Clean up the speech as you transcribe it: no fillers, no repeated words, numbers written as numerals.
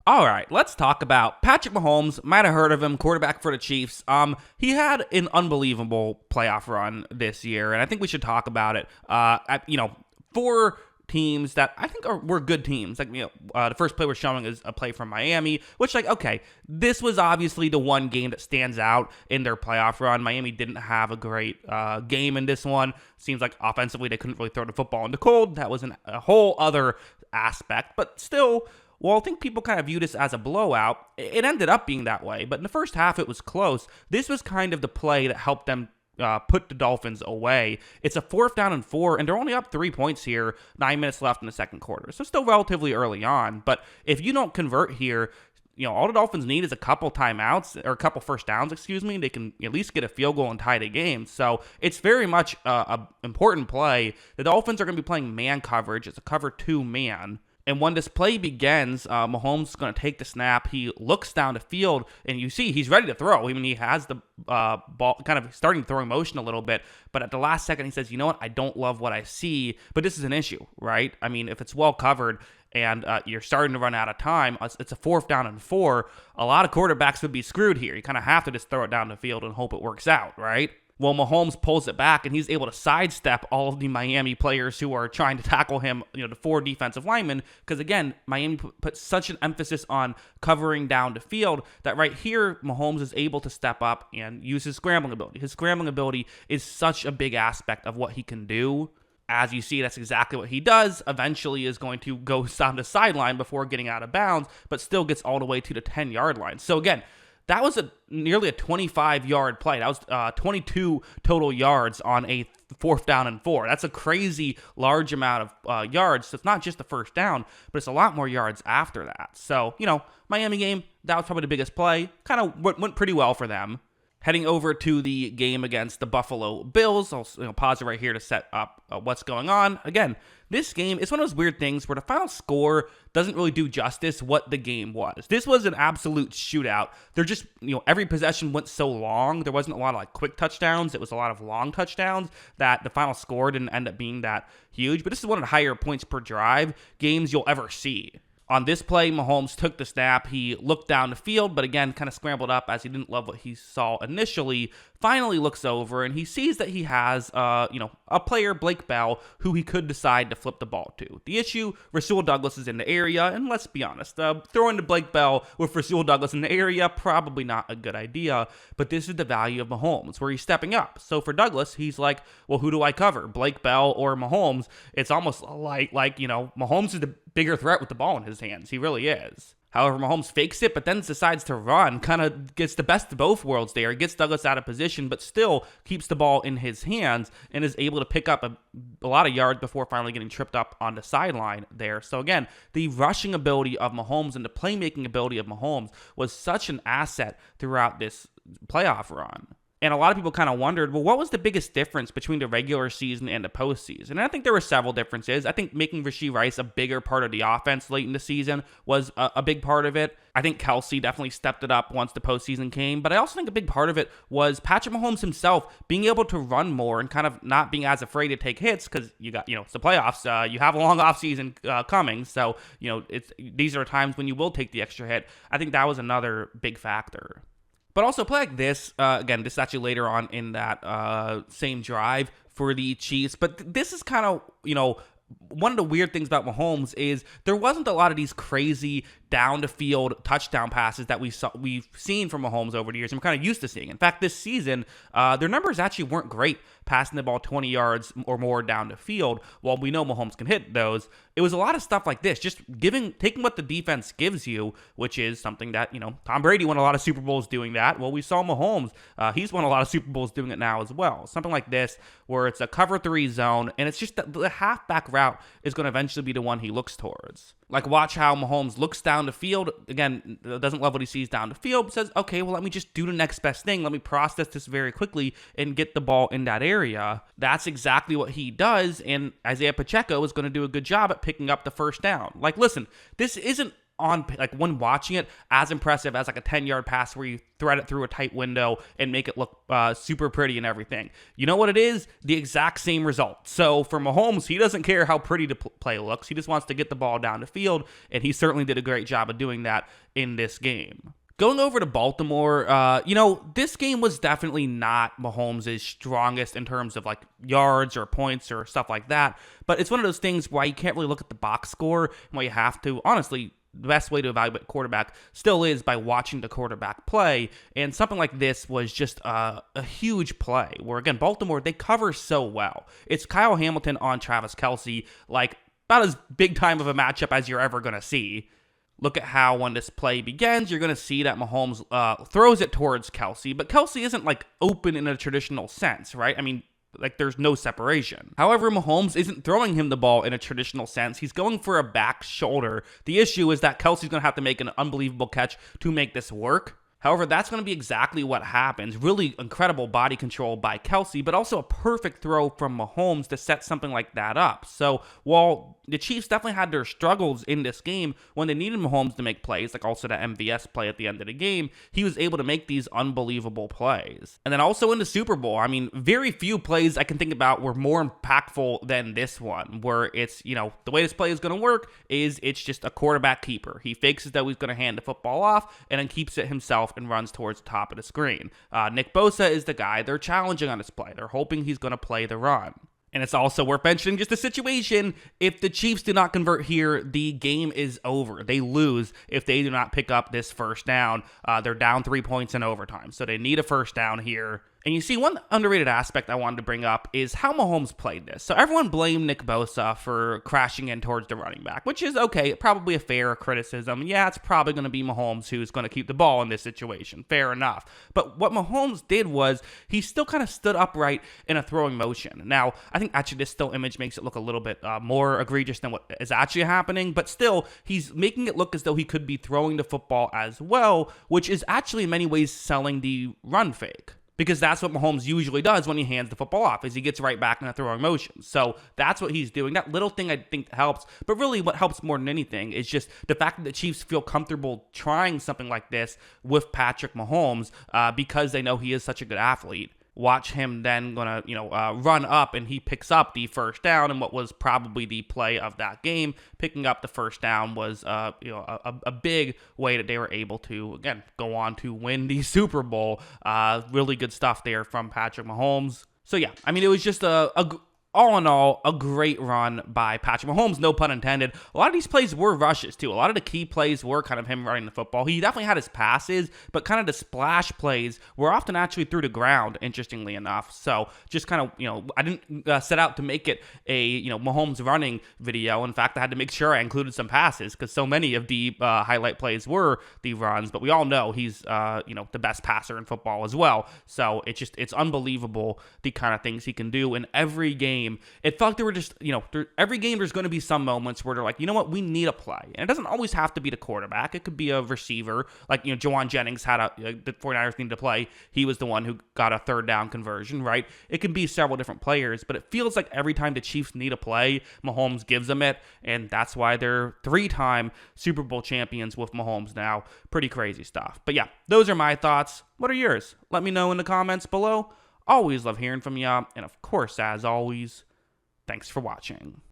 All right, let's talk about Patrick Mahomes. Might have heard of him, quarterback for the Chiefs. He had an unbelievable playoff run this year, and I think we should talk about it. For teams that I think were good teams. The first play we're showing is a play from Miami, which, okay, this was obviously the one game that stands out in their playoff run. Miami didn't have a great game in this one. Seems like offensively they couldn't really throw the football in the cold. That was a whole other aspect, but still. Well, I think people kind of view this as a blowout. It ended up being that way, but in the first half it was close. This was kind of the play that helped them put the Dolphins away. It's a 4th down and 4, and they're only up 3 points here, 9 minutes left in the second quarter. So still relatively early on, but if you don't convert here, all the Dolphins need is a couple timeouts, or a couple first downs, They can at least get a field goal and tie the game. So it's very much an important play. The Dolphins are going to be playing man coverage. It's a cover 2 man. And when this play begins, Mahomes is going to take the snap. He looks down the field, and you see he's ready to throw. I mean, he has the ball kind of starting throwing motion a little bit. But at the last second, he says, you know what? I don't love what I see. But this is an issue, right? I mean, if it's well covered and you're starting to run out of time, it's a 4th down and 4. A lot of quarterbacks would be screwed here. You kind of have to just throw it down the field and hope it works out, right? Well, Mahomes pulls it back, and he's able to sidestep all of the Miami players who are trying to tackle him, the 4 defensive linemen, because, again, Miami put such an emphasis on covering down the field that right here, Mahomes is able to step up and use his scrambling ability. His scrambling ability is such a big aspect of what he can do. As you see, that's exactly what he does. Eventually is going to go down the sideline before getting out of bounds, but still gets all the way to the 10-yard line. So, again, that was nearly a 25-yard play. That was 22 total yards on a 4th down and 4. That's a crazy large amount of yards. So it's not just the first down, but it's a lot more yards after that. So, Miami game, that was probably the biggest play. Kind of went pretty well for them. Heading over to the game against the Buffalo Bills, I'll pause it right here to set up what's going on. Again, this game is one of those weird things where the final score doesn't really do justice what the game was. This was an absolute shootout. They're just, every possession went so long. There wasn't a lot of quick touchdowns. It was a lot of long touchdowns that the final score didn't end up being that huge. But this is one of the higher points per drive games you'll ever see. On this play, Mahomes took the snap. He looked down the field, but again, kind of scrambled up as he didn't love what he saw initially. Finally looks over, and he sees that he has, a player, Blake Bell, who he could decide to flip the ball to. The issue, Rasul Douglas is in the area, and let's be honest, throwing to Blake Bell with Rasul Douglas in the area, probably not a good idea, but this is the value of Mahomes, where he's stepping up. So for Douglas, he's like, well, who do I cover, Blake Bell or Mahomes? It's almost like Mahomes is the bigger threat with the ball in his hands. He really is. However, Mahomes fakes it, but then decides to run, kind of gets the best of both worlds there. He gets Douglas out of position, but still keeps the ball in his hands and is able to pick up a lot of yards before finally getting tripped up on the sideline there. So again, the rushing ability of Mahomes and the playmaking ability of Mahomes was such an asset throughout this playoff run. And a lot of people kind of wondered, well, what was the biggest difference between the regular season and the postseason? And I think there were several differences. I think making Rashee Rice a bigger part of the offense late in the season was a big part of it. I think Kelsey definitely stepped it up once the postseason came. But I also think a big part of it was Patrick Mahomes himself being able to run more and kind of not being as afraid to take hits because you got, it's the playoffs. You have a long offseason coming. So, these are times when you will take the extra hit. I think that was another big factor. But also play like this, again, this is actually later on in that same drive for the Chiefs. But this is kind of, one of the weird things about Mahomes is there wasn't a lot of these crazy down the field touchdown passes that we've seen from Mahomes over the years and we're kind of used to seeing. In fact, this season, their numbers actually weren't great passing the ball 20 yards or more down the field. While we know Mahomes can hit those, it was a lot of stuff like this, just taking what the defense gives you, which is something that, Tom Brady won a lot of Super Bowls doing that. Well, we saw Mahomes, he's won a lot of Super Bowls doing it now as well. Something like this, where it's a cover 3 zone, and it's just the halfback route is going to eventually be the one he looks towards. Like, watch how Mahomes looks down the field. Again, doesn't love what he sees down the field, but says, okay, well, let me just do the next best thing. Let me process this very quickly and get the ball in that area. That's exactly what he does, and Isaiah Pacheco is going to do a good job at picking up the first down. Like, listen, this isn't like when watching it, as impressive as like a 10-yard pass where you thread it through a tight window and make it look super pretty and everything. You know what it is? The exact same result. So for Mahomes, he doesn't care how pretty the play looks. He just wants to get the ball down the field, and he certainly did a great job of doing that in this game. Going over to Baltimore, this game was definitely not Mahomes' strongest in terms of like yards or points or stuff like that. But it's one of those things why you can't really look at the box score and why you have to, honestly, the best way to evaluate quarterback still is by watching the quarterback play. And something like this was just a huge play where, again, Baltimore, they cover so well. It's Kyle Hamilton on Travis Kelce, like about as big time of a matchup as you're ever going to see. Look at how when this play begins, you're going to see that Mahomes throws it towards Kelce, but Kelce isn't like open in a traditional sense, right? I mean, like there's no separation. However, Mahomes isn't throwing him the ball in a traditional sense. He's going for a back shoulder. The issue is that Kelce's going to have to make an unbelievable catch to make this work. However, that's going to be exactly what happens. Really incredible body control by Kelce, but also a perfect throw from Mahomes to set something like that up. So while the Chiefs definitely had their struggles in this game when they needed Mahomes to make plays, like also that MVS play at the end of the game, he was able to make these unbelievable plays. And then also in the Super Bowl, I mean, very few plays I can think about were more impactful than this one, where it's, the way this play is going to work is it's just a quarterback keeper. He fakes as though he's going to hand the football off and then keeps it himself and runs towards the top of the screen. Nick Bosa is the guy they're challenging on this play. They're hoping he's going to play the run. And it's also worth mentioning just a situation, if the Chiefs do not convert here, the game is over. They lose if they do not pick up this first down. They're down 3 points in overtime, so they need a first down here. And you see, one underrated aspect I wanted to bring up is how Mahomes played this. So everyone blamed Nick Bosa for crashing in towards the running back, which is okay, probably a fair criticism. Yeah, it's probably going to be Mahomes who's going to keep the ball in this situation. Fair enough. But what Mahomes did was he still kind of stood upright in a throwing motion. Now, I think actually this still image makes it look a little bit more egregious than what is actually happening, but still, he's making it look as though he could be throwing the football as well, which is actually in many ways selling the run fake. Because that's what Mahomes usually does when he hands the football off, is he gets right back in a throwing motion. So that's what he's doing. That little thing I think helps. But really what helps more than anything is just the fact that the Chiefs feel comfortable trying something like this with Patrick Mahomes because they know he is such a good athlete. Watch him then run up, and he picks up the first down. And what was probably the play of that game, picking up the first down was a big way that they were able to, again, go on to win the Super Bowl. Really good stuff there from Patrick Mahomes. So yeah, I mean, it was just all in all, a great run by Patrick Mahomes, no pun intended. A lot of these plays were rushes, too. A lot of the key plays were kind of him running the football. He definitely had his passes, but kind of the splash plays were often actually through the ground, interestingly enough. So just kind of, I didn't set out to make it a, Mahomes running video. In fact, I had to make sure I included some passes because so many of the highlight plays were the runs. But we all know he's, the best passer in football as well. So it's unbelievable the kind of things he can do in every game. It felt like there were just, every game there's going to be some moments where they're like, you know what, we need a play. And it doesn't always have to be the quarterback. It could be a receiver. Like, Jawan Jennings had the 49ers needed to play. He was the one who got a third down conversion, right? It can be several different players, but it feels like every time the Chiefs need a play, Mahomes gives them it. And that's why they're 3-time Super Bowl champions with Mahomes now. Pretty crazy stuff. But yeah, those are my thoughts. What are yours? Let me know in the comments below. Always love hearing from you. And of course, as always, thanks for watching.